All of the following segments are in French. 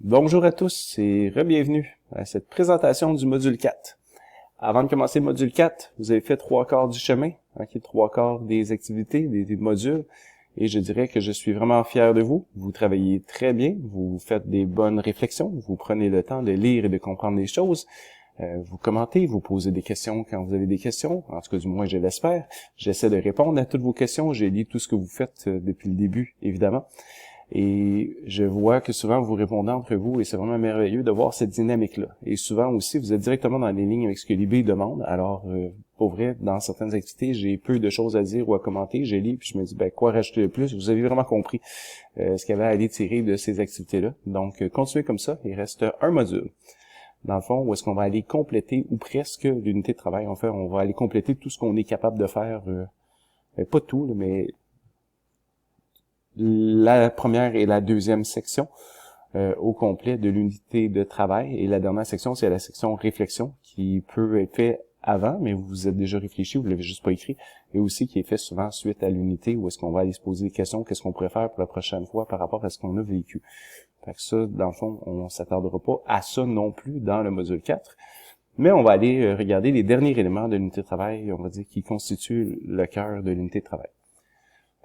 Bonjour à tous et re-bienvenue à cette présentation du module 4. Avant de commencer le module 4, vous avez fait 3/4 du chemin, qui est 3/4 des activités, des modules, et je dirais que je suis vraiment fier de vous. Vous travaillez très bien, vous faites des bonnes réflexions, vous prenez le temps de lire et de comprendre les choses, vous commentez, vous posez des questions quand vous avez des questions, en tout cas du moins je l'espère. J'essaie de répondre à toutes vos questions, j'ai lu tout ce que vous faites depuis le début, évidemment. Et je vois que souvent vous répondez entre vous et c'est vraiment merveilleux de voir cette dynamique-là. Et souvent aussi, vous êtes directement dans les lignes avec ce que l'IB demande. Alors, pour vrai, dans certaines activités, j'ai peu de choses à dire ou à commenter. Je lis puis je me dis, quoi rajouter de plus? Vous avez vraiment compris ce qu'il y avait à aller tirer de ces activités-là. Donc, continuez comme ça. Il reste un module. Dans le fond, où est-ce qu'on va aller compléter, ou presque, l'unité de travail. En fait, on va aller compléter tout ce qu'on est capable de faire. Pas tout, mais la première et la deuxième section au complet de l'unité de travail. Et la dernière section, c'est la section réflexion, qui peut être fait avant, mais vous êtes déjà réfléchi, vous l'avez juste pas écrit, et aussi qui est fait souvent suite à l'unité, où est-ce qu'on va aller se poser des questions, qu'est-ce qu'on pourrait faire pour la prochaine fois par rapport à ce qu'on a vécu. Fait que ça, dans le fond, on s'attardera pas à ça non plus dans le module 4, mais on va aller regarder les derniers éléments de l'unité de travail, on va dire, qui constituent le cœur de l'unité de travail.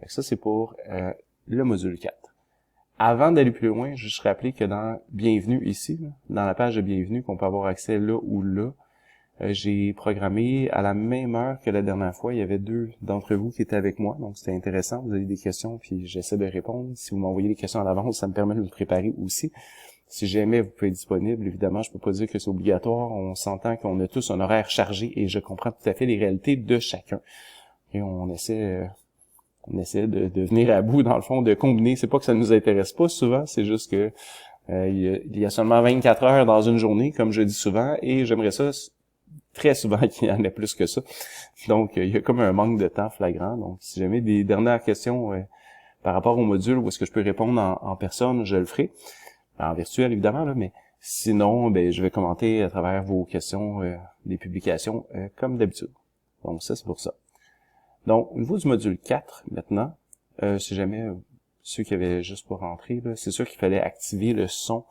Fait que ça, c'est pour le module 4. Avant d'aller plus loin, juste rappeler que dans Bienvenue ici, dans la page de Bienvenue qu'on peut avoir accès là ou là, j'ai programmé à la même heure que la dernière fois. Il y avait 2 d'entre vous qui étaient avec moi, donc c'était intéressant. Vous avez des questions, puis j'essaie de répondre. Si vous m'envoyez des questions à l'avance, ça me permet de me préparer aussi. Si jamais vous pouvez être disponible, évidemment, je peux pas dire que c'est obligatoire. On s'entend qu'on a tous un horaire chargé et je comprends tout à fait les réalités de chacun. Et on essaie de venir à bout, dans le fond, de combiner. C'est pas que ça nous intéresse pas souvent, c'est juste que il y a seulement 24 heures dans une journée, comme je dis souvent, et j'aimerais ça très souvent qu'il y en ait plus que ça. Donc, il y a comme un manque de temps flagrant. Donc, si jamais des dernières questions par rapport au module où est-ce que je peux répondre en personne, je le ferai. En virtuel, évidemment, là, mais sinon, je vais commenter à travers vos questions des publications comme d'habitude. Donc, ça, c'est pour ça. Donc, au niveau du module 4, maintenant, si jamais ceux qui avaient juste pas rentré, c'est sûr qu'il fallait activer le son,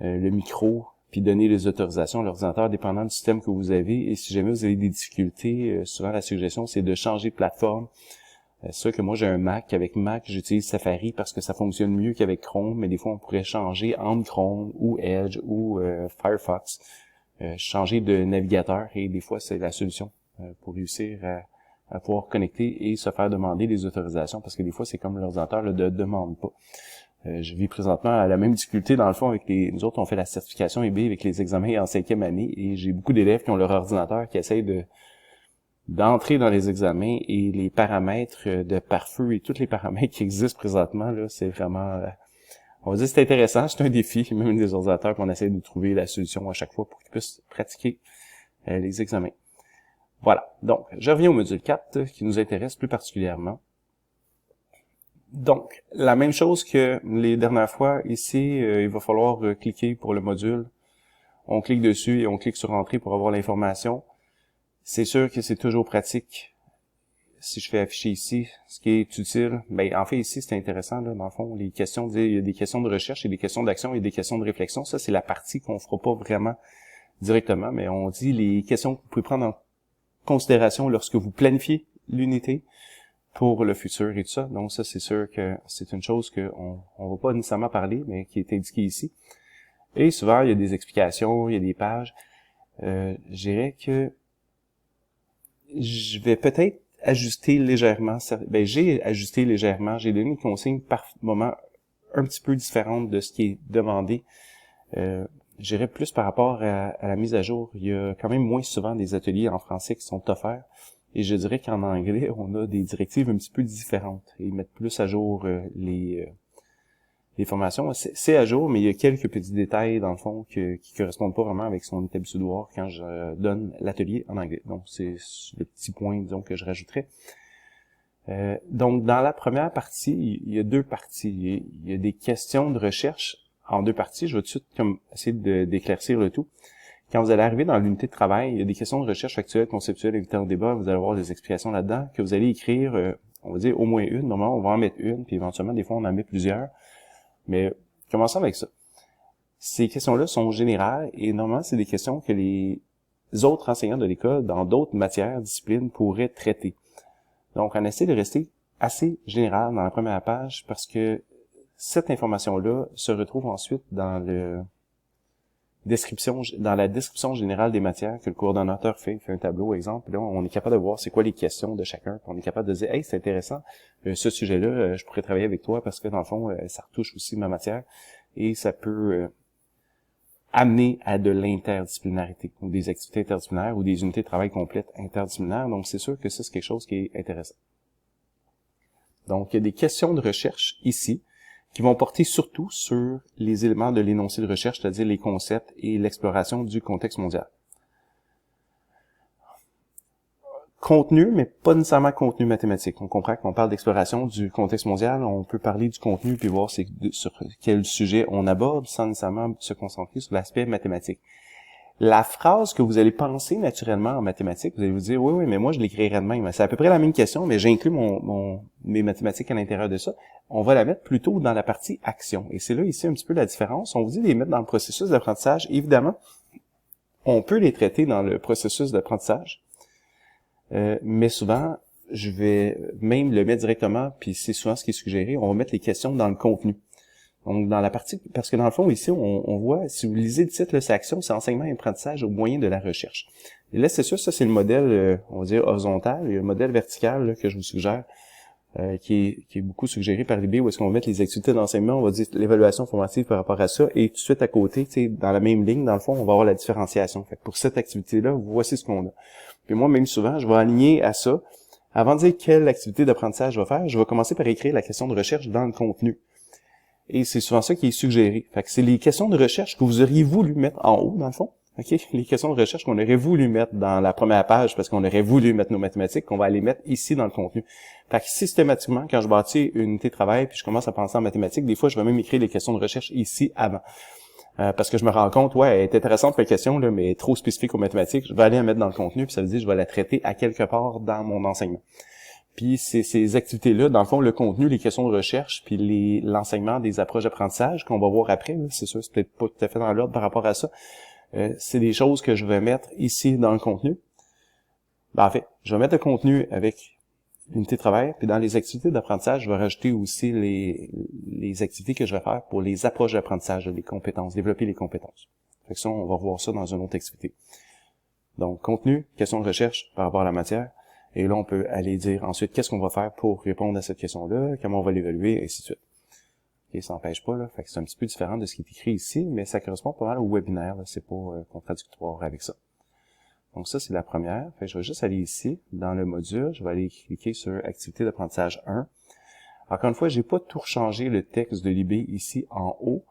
le micro, puis donner les autorisations à l'ordinateur dépendant du système que vous avez. Et si jamais vous avez des difficultés, souvent la suggestion, c'est de changer de plateforme. C'est sûr que moi, j'ai un Mac. Avec Mac, j'utilise Safari parce que ça fonctionne mieux qu'avec Chrome, mais des fois, on pourrait changer entre Chrome ou Edge ou Firefox, changer de navigateur, et des fois, c'est la solution pour réussir à pouvoir connecter et se faire demander des autorisations, parce que des fois, c'est comme l'ordinateur ne demande pas. Je vis présentement à la même difficulté, dans le fond, avec nous autres, on fait la certification IB avec les examens en 5e année, et j'ai beaucoup d'élèves qui ont leur ordinateur, qui essayent d'entrer dans les examens, et les paramètres de pare-feu et tous les paramètres qui existent présentement, là, c'est vraiment... on va dire que c'est intéressant, c'est un défi, même des ordinateurs, qu'on essaie de trouver la solution à chaque fois pour qu'ils puissent pratiquer les examens. Voilà, donc, je reviens au module 4 qui nous intéresse plus particulièrement. Donc, la même chose que les dernières fois, ici, il va falloir cliquer pour le module. On clique dessus et on clique sur Entrée pour avoir l'information. C'est sûr que c'est toujours pratique. Si je fais afficher ici, ce qui est utile, en fait ici c'est intéressant, là, dans le fond, les questions, il y a des questions de recherche, et des questions d'action et des questions de réflexion. Ça, c'est la partie qu'on fera pas vraiment directement, mais on dit les questions que vous pouvez prendre en considération lorsque vous planifiez l'unité pour le futur et tout ça. Donc ça, c'est sûr que c'est une chose qu'on va pas nécessairement parler, mais qui est indiquée ici. Et souvent, il y a des explications, il y a des pages. Je dirais que je vais peut-être ajuster légèrement. J'ai ajusté légèrement. J'ai donné une consigne par moment un petit peu différente de ce qui est demandé. J'irais plus par rapport à la mise à jour. Il y a quand même moins souvent des ateliers en français qui sont offerts. Et je dirais qu'en anglais, on a des directives un petit peu différentes. Et ils mettent plus à jour les formations. C'est à jour, mais il y a quelques petits détails, dans le fond, qui correspondent pas vraiment avec ce qu'on est habitué de voir quand je donne l'atelier en anglais. Donc, c'est le petit point, disons, que je rajouterais. Donc, dans la première partie, il y a 2 parties. Il y a des questions de recherche en 2 parties. Je vais tout de suite essayer d'éclaircir le tout. Quand vous allez arriver dans l'unité de travail, il y a des questions de recherche factuelle, conceptuelle, invitées au débat. Vous allez avoir des explications là-dedans que vous allez écrire, on va dire au moins une. Normalement, on va en mettre une, puis éventuellement, des fois, on en met plusieurs. Mais commençons avec ça. Ces questions-là sont générales et normalement, c'est des questions que les autres enseignants de l'école, dans d'autres matières, disciplines, pourraient traiter. Donc, on essaie de rester assez général dans la première page parce que cette information-là se retrouve ensuite dans la description générale des matières que le coordonnateur fait. Il fait un tableau, exemple. Là, on est capable de voir c'est quoi les questions de chacun. Puis on est capable de dire, hey, c'est intéressant, ce sujet-là, je pourrais travailler avec toi parce que dans le fond, ça retouche aussi ma matière et ça peut amener à de l'interdisciplinarité ou des activités interdisciplinaires ou des unités de travail complètes interdisciplinaires. Donc, c'est sûr que ça, c'est quelque chose qui est intéressant. Donc, il y a des questions de recherche ici qui vont porter surtout sur les éléments de l'énoncé de recherche, c'est-à-dire les concepts et l'exploration du contexte mondial. Contenu, mais pas nécessairement contenu mathématique. On comprend qu'on parle d'exploration du contexte mondial, on peut parler du contenu puis voir sur quel sujet on aborde sans nécessairement se concentrer sur l'aspect mathématique. La phrase que vous allez penser naturellement en mathématiques, vous allez vous dire, oui, mais moi, je l'écrirais de même. C'est à peu près la même question, mais j'inclus mes mathématiques à l'intérieur de ça. On va la mettre plutôt dans la partie action. Et c'est là, ici, un petit peu la différence. On vous dit de les mettre dans le processus d'apprentissage. Évidemment, on peut les traiter dans le processus d'apprentissage, mais souvent, je vais même le mettre directement, puis c'est souvent ce qui est suggéré, on va mettre les questions dans le contenu. Donc, dans la partie, parce que dans le fond, ici, on voit, si vous lisez le titre, c'est action, c'est enseignement et apprentissage au moyen de la recherche. Et là, c'est sûr, ça, c'est le modèle, on va dire, horizontal. Il y a le modèle vertical là, que je vous suggère, qui est beaucoup suggéré par l'IB, où est-ce qu'on va mettre les activités d'enseignement, on va dire l'évaluation formative par rapport à ça, et tout de suite à côté, dans la même ligne, dans le fond, on va avoir la différenciation. Fait que pour cette activité-là, voici ce qu'on a. Puis moi, même souvent, je vais aligner à ça. Avant de dire quelle activité d'apprentissage je vais faire, je vais commencer par écrire la question de recherche dans le contenu. Et c'est souvent ça qui est suggéré. Fait que c'est les questions de recherche que vous auriez voulu mettre en haut, dans le fond. OK? Les questions de recherche qu'on aurait voulu mettre dans la première page parce qu'on aurait voulu mettre nos mathématiques, qu'on va aller mettre ici dans le contenu. Fait que systématiquement, quand je bâtis une unité de travail puis je commence à penser en mathématiques, des fois, je vais même écrire les questions de recherche ici avant. Parce que je me rends compte, ouais, elle est intéressante la question, là, mais trop spécifique aux mathématiques, je vais aller la mettre dans le contenu, puis ça veut dire que je vais la traiter à quelque part dans mon enseignement. Puis c'est ces activités-là, dans le fond, le contenu, les questions de recherche, puis l'enseignement des approches d'apprentissage qu'on va voir après, là, c'est sûr, c'est peut-être pas tout à fait dans l'ordre par rapport à ça. C'est des choses que je vais mettre ici dans le contenu. Ben, en fait, je vais mettre le contenu avec l'unité de travail, puis dans les activités d'apprentissage, je vais rajouter aussi les activités que je vais faire pour les approches d'apprentissage, les compétences, développer les compétences. Fait que ça, on va revoir ça dans une autre activité. Donc, contenu, questions de recherche par rapport à la matière. Et là, on peut aller dire ensuite qu'est-ce qu'on va faire pour répondre à cette question-là, comment on va l'évaluer, et ainsi de suite. Et ça n'empêche pas, là. Fait que c'est un petit peu différent de ce qui est écrit ici, mais ça correspond pas mal au webinaire, là. C'est pas contradictoire avec ça. Donc ça, c'est la première. Fait que je vais juste aller ici, dans le module, je vais aller cliquer sur Activité d'apprentissage 1. Encore une fois, j'ai pas tout changé le texte de l'IB ici en haut,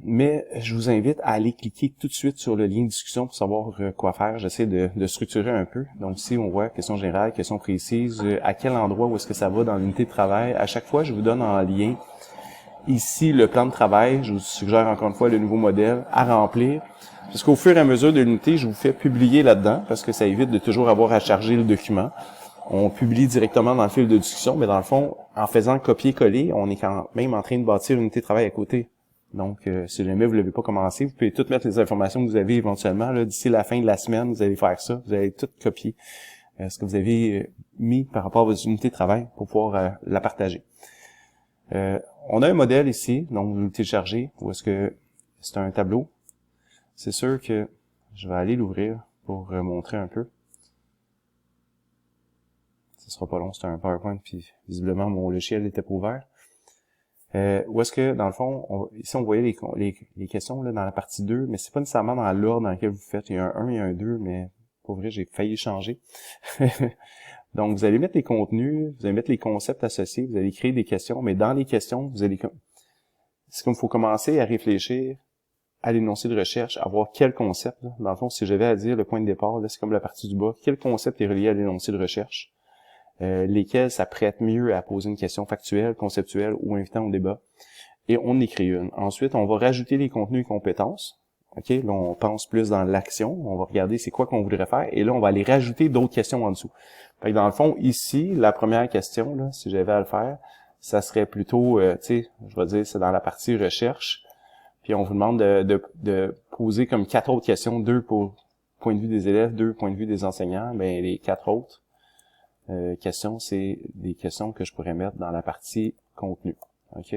mais je vous invite à aller cliquer tout de suite sur le lien de discussion pour savoir quoi faire. J'essaie de structurer un peu. Donc ici, on voit questions générales, questions précises, à quel endroit où est-ce que ça va dans l'unité de travail. À chaque fois, je vous donne en lien ici le plan de travail. Je vous suggère encore une fois le nouveau modèle à remplir. Parce qu'au fur et à mesure de l'unité, je vous fais publier là-dedans parce que ça évite de toujours avoir à charger le document. On publie directement dans le fil de discussion, mais dans le fond, en faisant copier-coller, on est quand même en train de bâtir une unité de travail à côté. Donc, si jamais vous ne l'avez pas commencé, vous pouvez toutes mettre les informations que vous avez éventuellement. D'ici la fin de la semaine, vous allez faire ça. Vous allez tout copier ce que vous avez mis par rapport à vos unités de travail pour pouvoir la partager. On a un modèle ici, donc vous le téléchargez, où est-ce que c'est un tableau. C'est sûr que je vais aller l'ouvrir pour montrer un peu. Ce sera pas long, c'est un PowerPoint, puis visiblement mon logiciel n'était pas ouvert. Où est-ce que, dans le fond, ici on voyait les questions là, dans la partie 2, mais c'est pas nécessairement dans l'ordre dans lequel vous faites. Il y a un 1 et un 2, mais pour vrai, j'ai failli changer. Donc, vous allez mettre les contenus, vous allez mettre les concepts associés, vous allez créer des questions, mais dans les questions, c'est comme il faut commencer à réfléchir à l'énoncé de recherche, à voir quel concept. Là. Dans le fond, si j'avais à dire le point de départ, là, c'est comme la partie du bas, quel concept est relié à l'énoncé de recherche? Lesquels ça prête mieux à poser une question factuelle, conceptuelle ou invitant au débat. Et on écrit une. Ensuite, on va rajouter les contenus et compétences. OK, là, on pense plus dans l'action. On va regarder c'est quoi qu'on voudrait faire. Et là, on va aller rajouter d'autres questions en dessous. Fait que dans le fond, ici, la première question, là, si j'avais à le faire, ça serait plutôt, tu sais, je vais dire, c'est dans la partie recherche. Puis on vous demande de poser comme 4 autres questions, 2 pour point de vue des élèves, 2 point de vue des enseignants. Ben les 4 autres questions, c'est des questions que je pourrais mettre dans la partie contenu, ok,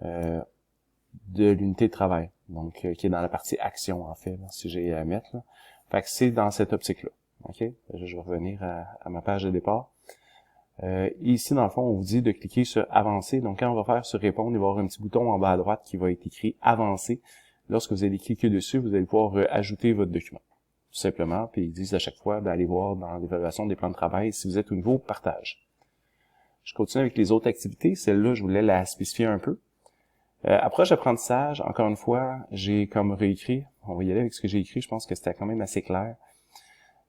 de l'unité de travail, donc qui est dans la partie action en fait, là, si j'ai à mettre. Là. Fait que c'est dans cette optique-là, ok. Je vais revenir à ma page de départ. Ici, dans le fond, on vous dit de cliquer sur « Avancer ». Donc, quand on va faire sur « Répondre », il va y avoir un petit bouton en bas à droite qui va être écrit « Avancer ». Lorsque vous allez cliquer dessus, vous allez pouvoir ajouter votre document, tout simplement. Puis, ils disent à chaque fois d'aller voir dans l'évaluation des plans de travail si vous êtes au niveau « Partage ». Je continue avec les autres activités. Celle-là, je voulais la spécifier un peu. Approche d'apprentissage, encore une fois, j'ai comme réécrit. On va y aller avec ce que j'ai écrit. Je pense que c'était quand même assez clair.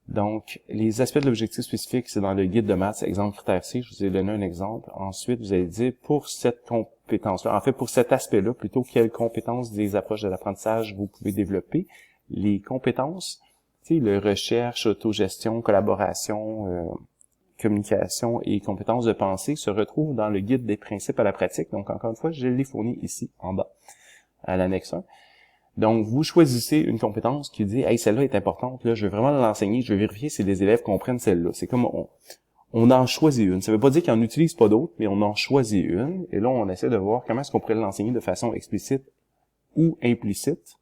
Donc, les aspects de l'objectif spécifique, c'est dans le guide de maths, exemple critère C, je vous ai donné un exemple. Ensuite, vous allez dire pour cette compétence-là, en fait, pour cet aspect-là, plutôt quelles compétences des approches de l'apprentissage vous pouvez développer. Les compétences, tu sais, le recherche, autogestion, collaboration, communication et compétences de pensée se retrouvent dans le guide des principes à la pratique. Donc, encore une fois, je l'ai fourni ici, en bas, à l'annexe 1. Donc, vous choisissez une compétence qui dit « Hey, celle-là est importante, là, je veux vraiment l'enseigner, je veux vérifier si les élèves comprennent celle-là. » C'est comme on en choisit une. Ça veut pas dire qu'on n'utilise pas d'autres, mais on en choisit une. Et là, on essaie de voir comment est-ce qu'on pourrait l'enseigner de façon explicite ou implicite.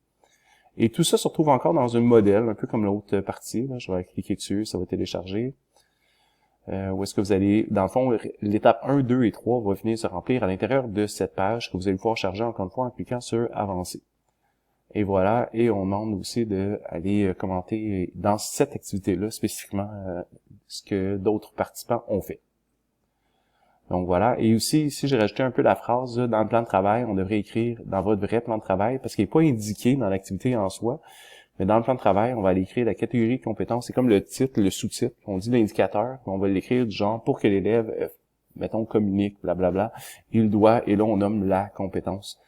Et tout ça se retrouve encore dans un modèle, un peu comme l'autre partie. Là. Je vais cliquer dessus, ça va télécharger. Où est-ce que vous allez, dans le fond, l'étape 1, 2 et 3 va venir se remplir à l'intérieur de cette page que vous allez pouvoir charger encore une fois en cliquant sur « Avancer ». Et voilà, et on demande aussi d'aller commenter dans cette activité-là spécifiquement ce que d'autres participants ont fait. Donc voilà, et aussi ici j'ai rajouté un peu la phrase là, dans le plan de travail, on devrait écrire dans votre vrai plan de travail, parce qu'il n'est pas indiqué dans l'activité en soi, mais dans le plan de travail, on va aller écrire la catégorie de compétences, c'est comme le titre, le sous-titre, on dit l'indicateur, on va l'écrire du genre pour que l'élève, mettons, communique, blablabla, il doit, et là on nomme la compétence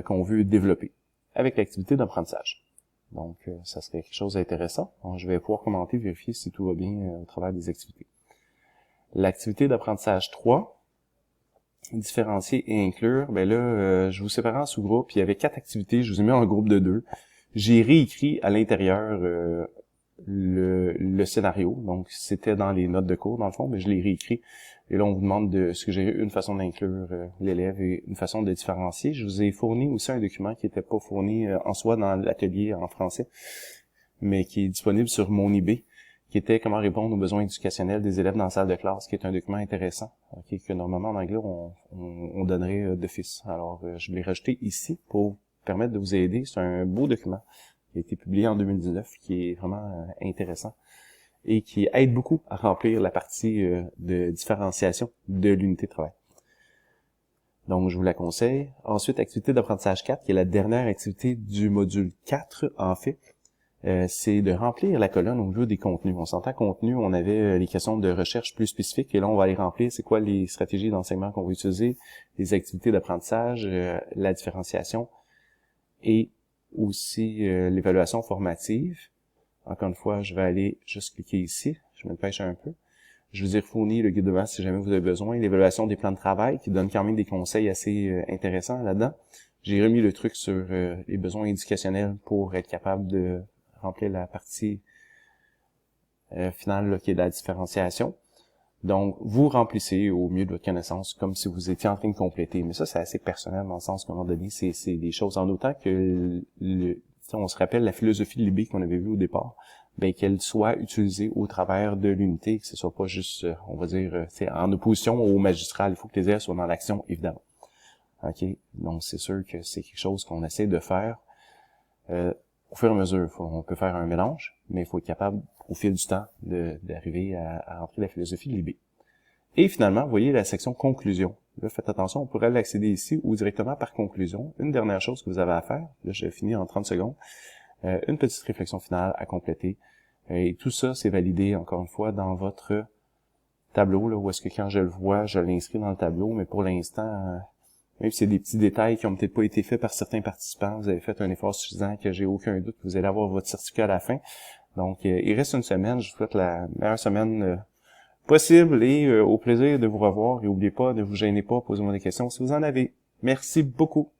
qu'on veut développer avec l'activité d'apprentissage. Donc, ça serait quelque chose d'intéressant. Je vais pouvoir commenter, vérifier si tout va bien au travers des activités. L'activité d'apprentissage 3, différencier et inclure, ben là, je vous sépare en sous-groupes. Il y avait 4 activités, je vous ai mis en groupe de 2. J'ai réécrit à l'intérieur le scénario, donc c'était dans les notes de cours dans le fond, mais je l'ai réécrit. Et là, on vous demande de suggérer une façon d'inclure l'élève et une façon de différencier. Je vous ai fourni aussi un document qui n'était pas fourni en soi dans l'atelier en français, mais qui est disponible sur mon eBay, qui était comment répondre aux besoins éducationnels des élèves dans la salle de classe, qui est un document intéressant, que normalement en anglais on donnerait d'office. Alors, je l'ai rajouté ici pour permettre de vous aider. C'est un beau document qui a été publié en 2019, qui est vraiment intéressant et qui aide beaucoup à remplir la partie de différenciation de l'unité de travail. Donc, je vous la conseille. Ensuite, activité d'apprentissage 4, qui est la dernière activité du module 4, en fait. C'est de remplir la colonne au niveau des contenus. On s'entend contenu, on avait les questions de recherche plus spécifiques, et là, on va aller remplir c'est quoi les stratégies d'enseignement qu'on va utiliser, les activités d'apprentissage, la différenciation, et aussi l'évaluation formative. Encore une fois, je vais aller juste cliquer ici. Je me dépêche un peu. Je vous ai fourni le guide de maths si jamais vous avez besoin. L'évaluation des plans de travail qui donne quand même des conseils assez intéressants là-dedans. J'ai remis le truc sur les besoins éducationnels pour être capable de remplir la partie finale là, qui est de la différenciation. Donc, vous remplissez au mieux de votre connaissance comme si vous étiez en train de compléter. Mais ça, c'est assez personnel dans le sens qu'à un moment donné, c'est des choses en autant que on se rappelle la philosophie de Libé qu'on avait vue au départ, ben qu'elle soit utilisée au travers de l'unité, que ce soit pas juste, on va dire, en opposition au magistral. Il faut que les élèves soient dans l'action, évidemment. OK? Donc, c'est sûr que c'est quelque chose qu'on essaie de faire. Au fur et à mesure, on peut faire un mélange, mais il faut être capable, au fil du temps, d'arriver à rentrer la philosophie de Libé. Et finalement, vous voyez la section conclusion. Là, faites attention, on pourrait l'accéder ici ou directement par conclusion. Une dernière chose que vous avez à faire, là, je vais finir en 30 secondes, une petite réflexion finale à compléter. Et tout ça, c'est validé, encore une fois, dans votre tableau, là, où est-ce que quand je le vois, je l'inscris dans le tableau, mais pour l'instant, même si c'est des petits détails qui ont peut-être pas été faits par certains participants, vous avez fait un effort suffisant que j'ai aucun doute que vous allez avoir votre certificat à la fin. Donc, il reste une semaine, je vous souhaite la meilleure semaine possible et au plaisir de vous revoir. Et n'oubliez pas, ne vous gênez pas, posez-moi des questions si vous en avez. Merci beaucoup.